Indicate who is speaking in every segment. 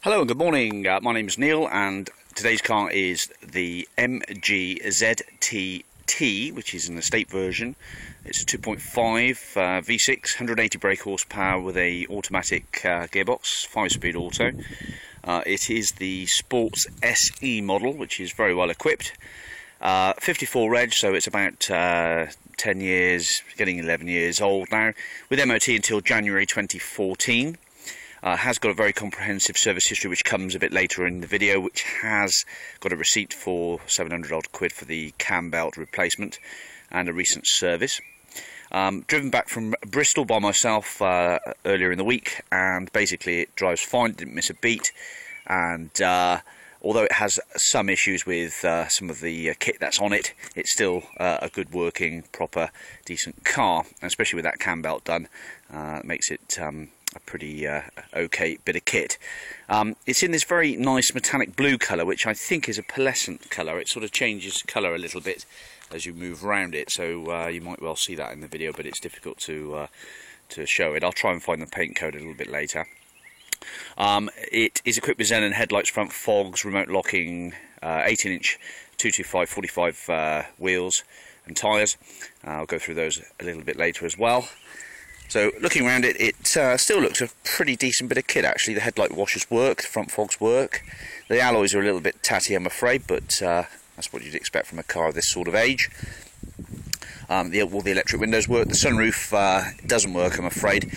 Speaker 1: Hello and good morning, my name is Neil and today's car is the MG ZTT, which is an estate version. It's a 2.5 V6, 180 brake horsepower with a automatic gearbox, 5-speed auto. It is the Sports SE model, which is very well equipped. 54 reg, so it's about 10 years, getting 11 years old now, with MOT until January 2014. Has got a very comprehensive service history, which comes a bit later in the video, which has got a receipt for 700 odd quid for the cam belt replacement and a recent service. Driven back from Bristol by myself earlier in the week, and basically it drives fine, didn't miss a beat, and although it has some issues with some of the kit that's on it, it's still a good working, proper, decent car, and especially with that cam belt done, makes it a pretty okay bit of kit. It's in this very nice metallic blue colour, which I think is a pearlescent colour. It sort of changes colour a little bit as you move around it, so you might well see that in the video, but it's difficult to show it. I'll try and find the paint code a little bit later. It is equipped with xenon headlights, front fogs, remote locking, 18-inch 225/45 wheels and tyres. I'll go through those a little bit later as well. So looking around it, it still looks a pretty decent bit of kit actually. The headlight washers work, the front fogs work. The alloys are a little bit tatty, I'm afraid, but that's what you'd expect from a car of this sort of age. All the electric windows work. The sunroof doesn't work, I'm afraid.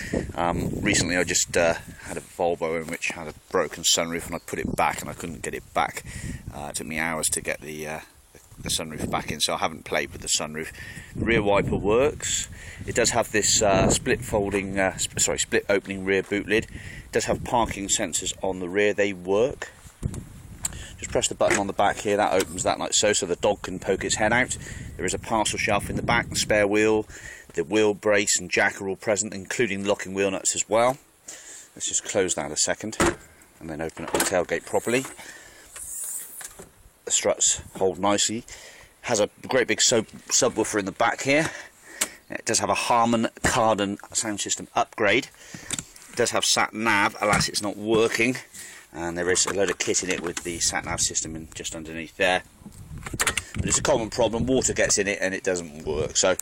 Speaker 1: Recently I just had a Volvo in which had a broken sunroof, and I put it back and I couldn't get it back. It took me hours to get the sunroof back in, so I haven't played with the sunroof. The rear wiper works. It does have this split opening rear boot lid. It does have parking sensors on the rear. They work. Just press the button on the back here, that opens that like so the dog can poke its head out. There is a parcel shelf in the back, the spare wheel, the wheel brace and jack are all present, including locking wheel nuts as well. Let's just close that a second and then open up the tailgate properly. The struts hold nicely. Has a great big subwoofer in the back here. It does have a Harman Kardon sound system upgrade. It does have sat nav, alas it's not working, and there is a load of kit in it with the sat nav system in just underneath there. But it's a common problem, water gets in it and it doesn't work. So,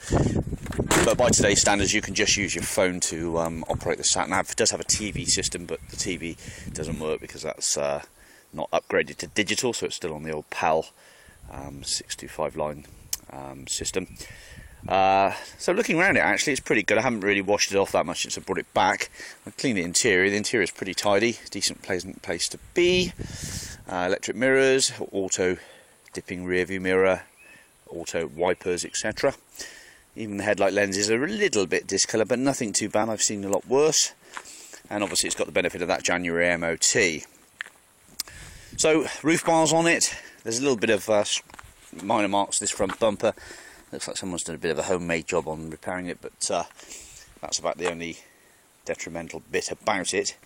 Speaker 1: but by today's standards you can just use your phone to operate the sat nav. It does have a TV system, but the TV doesn't work because that's not upgraded to digital, so it's still on the old PAL 625 line system. So looking around it, actually it's pretty good. I haven't really washed it off that much since I brought it back. I cleaned the interior. The interior is pretty tidy, decent, pleasant place to be. Electric mirrors, auto dipping rear view mirror, auto wipers, etc. Even the headlight lenses are a little bit discoloured, but nothing too bad. I've seen a lot worse. And obviously it's got the benefit of that January MOT. So roof bars on it. There's a little bit of minor marks to this front bumper. Looks like someone's done a bit of a homemade job on repairing it, but that's about the only detrimental bit about it.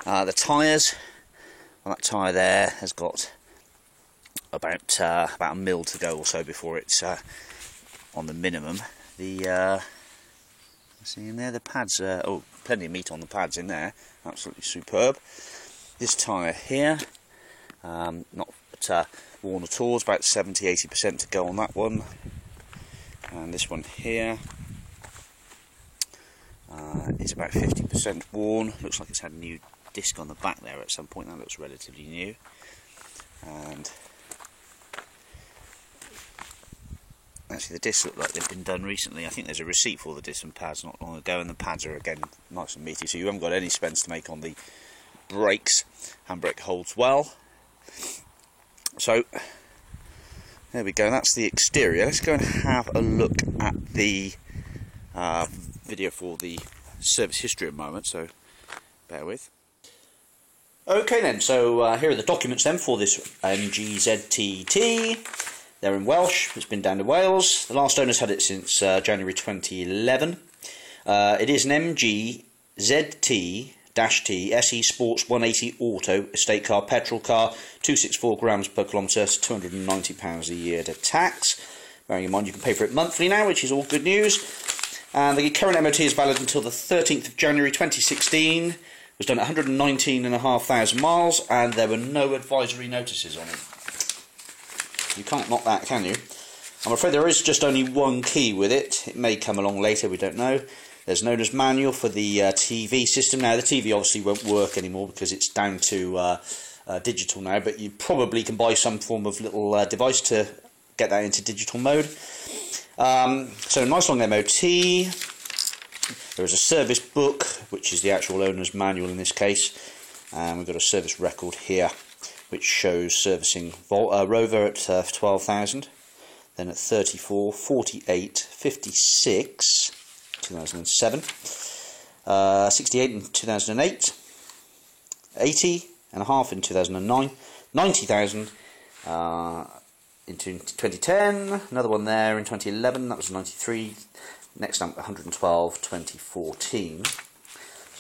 Speaker 1: The tyres, well, that tyre there has got about a mil to go or so before it's on the minimum. The see in there, the pads, oh, plenty of meat on the pads in there, absolutely superb. This tyre here, not worn at all, it's about 70-80% to go on that one. And this one here is about 50% worn. Looks like it's had a new disc on the back there at some point. That looks relatively new. And actually the discs look like they've been done recently. I think there's a receipt for the discs and pads not long ago, and the pads are again nice and meaty, so you haven't got any spends to make on the brakes. Handbrake holds well. So there we go, that's the exterior. Let's go and have a look at the video for the service history at the moment, so bear with. Okay then, so here are the documents then for this MG ZTT. They're in Welsh, it's been down to Wales. The last owner's had it since January 2011. It is an MG ZT T SE Sports 180 Auto estate car, petrol car, 264 grams per kilometre, £290 a year to tax. Bearing in mind you can pay for it monthly now, which is all good news. And the current MOT is valid until the 13th of January 2016. was done at 119,500 miles, and there were no advisory notices on it. You can't knock that, can you? I'm afraid there is just only one key with it. It may come along later, we don't know. There's an owner's manual for the TV system. Now, the TV obviously won't work anymore because it's down to digital now, but you probably can buy some form of little device to get that into digital mode. So, nice long MOT. There is a service book, which is the actual owner's manual in this case. And we've got a service record here, which shows servicing Rover at 12,000. Then at 34, 48, 56, 2007, 68 in 2008, 80 and a half in 2009, 90,000 in 2010, another one there in 2011, that was 93, next up 112, 2014. So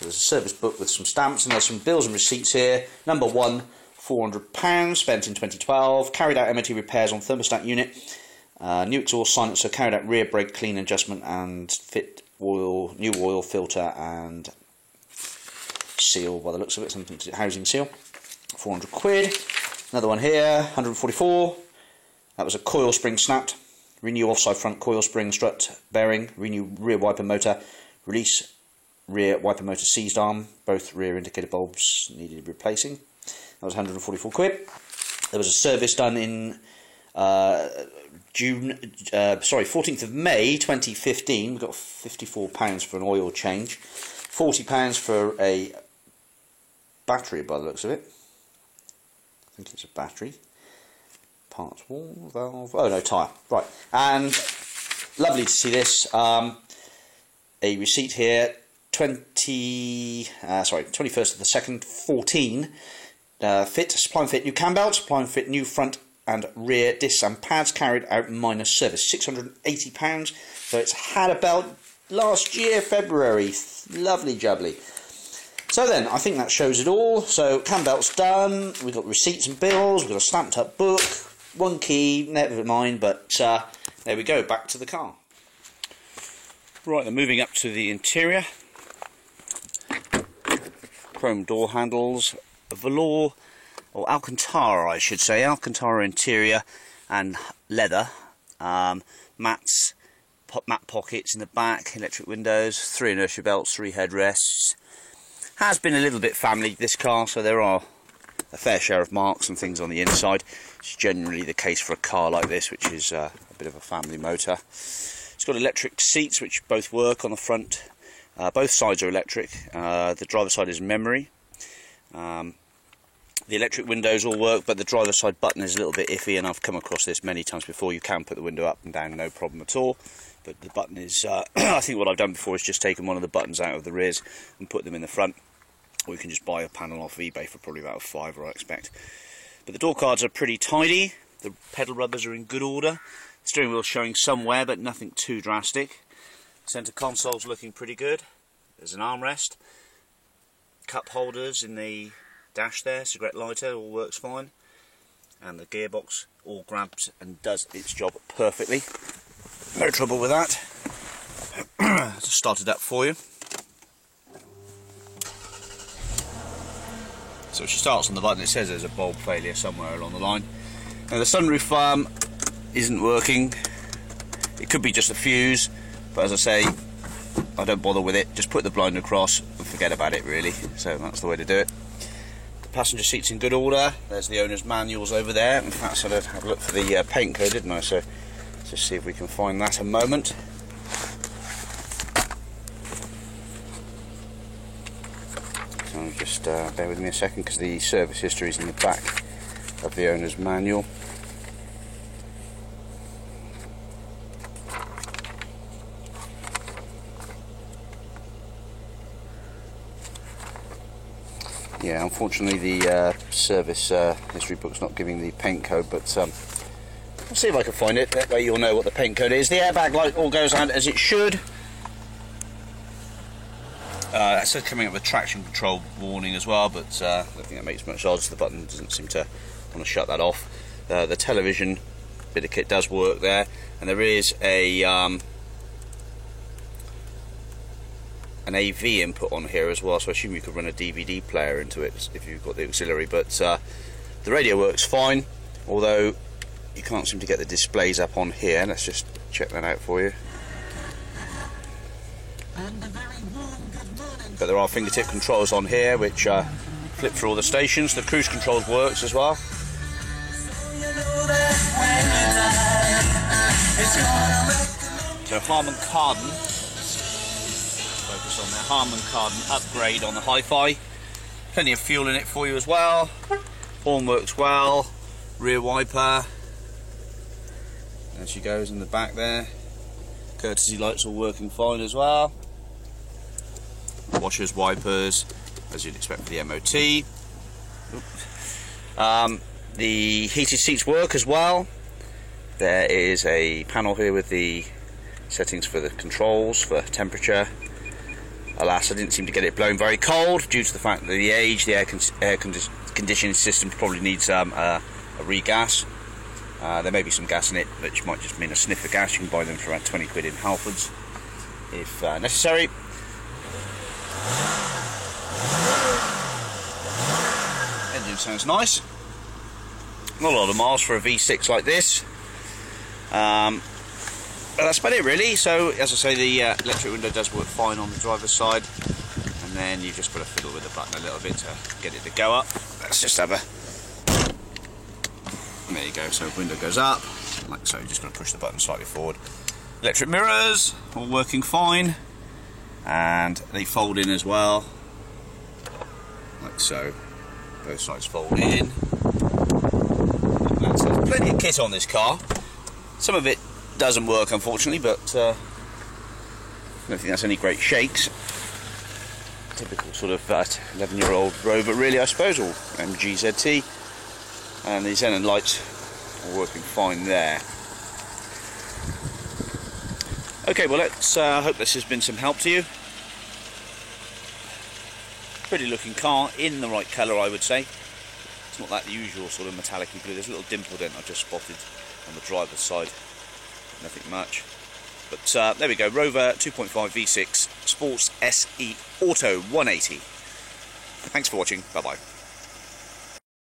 Speaker 1: there's a service book with some stamps, and there's some bills and receipts here. Number 1, £400 spent in 2012, carried out MOT repairs on thermostat unit. New exhaust silencer, carried out rear brake clean adjustment and fit oil, new oil filter and seal by the looks of it, something to housing seal, 400 quid. Another one here, 144, that was a coil spring snapped, renew offside front coil spring strut bearing, renew rear wiper motor, release rear wiper motor seized arm, both rear indicator bulbs needed replacing. That was 144 quid. There was a service done in 14th of May 2015. We got £54 for an oil change, £40 for a battery by the looks of it. I think it's a battery. Parts, wall, valve. Oh no, tyre. Right, and lovely to see this. A receipt here. 21st of the 2nd, 14. Fit, supply and fit new cam belt, supply and fit new front and rear discs and pads, carried out minor service, £680. So it's had a belt last year, February. Lovely jubbly. So then, I think that shows it all. So cam belt's done, we've got receipts and bills, we've got a stamped up book, one key, never mind, but there we go, back to the car. Right, then moving up to the interior. Chrome door handles, velour, or Alcantara I should say, Alcantara interior and leather, matte pockets in the back, electric windows, 3 inertia belts, 3 headrests. Has been a little bit family this car, so there are a fair share of marks and things on the inside. It's generally the case for a car like this, which is a bit of a family motor. It's got electric seats which both work on the front. Both sides are electric. The driver's side is memory. The electric windows all work, but the driver's side button is a little bit iffy, and I've come across this many times before. You can put the window up and down, no problem at all. But the button is, I think what I've done before is just taken one of the buttons out of the rears and put them in the front. Or you can just buy a panel off eBay for probably about £5, I expect. But the door cards are pretty tidy. The pedal rubbers are in good order. The steering wheel's showing some wear, but nothing too drastic. Centre console's looking pretty good. There's an armrest. Cup holders in the dash there, cigarette lighter, all works fine. And the gearbox all grabs and does its job perfectly. No trouble with that. Just start it up for you. So she starts on the button, it says there's a bulb failure somewhere along the line. Now the sunroof isn't working. It could be just a fuse, but as I say, I don't bother with it. Just put the blind across and forget about it really. So that's the way to do it. The passenger seat's in good order. There's the owner's manuals over there. In fact, I sort of had a look for the paint code, didn't I? So let's just see if we can find that a moment. So just bear with me a second, because the service history is in the back of the owner's manual. Yeah, unfortunately the service history book's not giving the paint code, but I'll see if I can find it. That way you'll know what the paint code is. The airbag light all goes on as it should. It says coming up with traction control warning as well, but I don't think that makes much odds. The button doesn't seem to want to shut that off. The television bit of kit does work there, and there is a an AV input on here as well, so I assume you could run a DVD player into it if you've got the auxiliary, but the radio works fine, although you can't seem to get the displays up on here. Let's just check that out for you. But there are fingertip controls on here which flip through all the stations. The cruise controls works as well. So Harman Kardon, focus on there, Harman Kardon upgrade on the Hi-Fi. Plenty of fuel in it for you as well. Horn works well. Rear wiper. There she goes in the back there. Courtesy lights all working fine as well. Washers, wipers, as you'd expect for the MOT. The heated seats work as well. There is a panel here with the settings for the controls for temperature. Alas, I didn't seem to get it blowing very cold due to the fact that the age, the air conditioning system probably needs a regas. There may be some gas in it, which might just mean a sniff of gas. You can buy them for around 20 quid in Halfords if necessary. Engine sounds nice. Not a lot of miles for a V6 like this. But that's about it really. So as I say, the electric window does work fine on the driver's side, and then you've just got to fiddle with the button a little bit to get it to go up. Let's just have a... There you go, so window goes up, like so. You're just going to push the button slightly forward. Electric mirrors, all working fine, and they fold in as well, like so. Both sides fold in. There's plenty of kit on this car. Some of it doesn't work, unfortunately, but I don't think that's any great shakes. Typical sort of 11-year-old Rover, really, I suppose, or MG ZT. And the xenon lights are working fine there. Okay, well, let's hope this has been some help to you. Pretty looking car, in the right colour, I would say. It's not that usual sort of metallic blue. There's a little dimple dent I just spotted on the driver's side. Nothing much. But there we go, Rover 2.5 V6 Sports SE Auto 180. Thanks for watching, bye bye.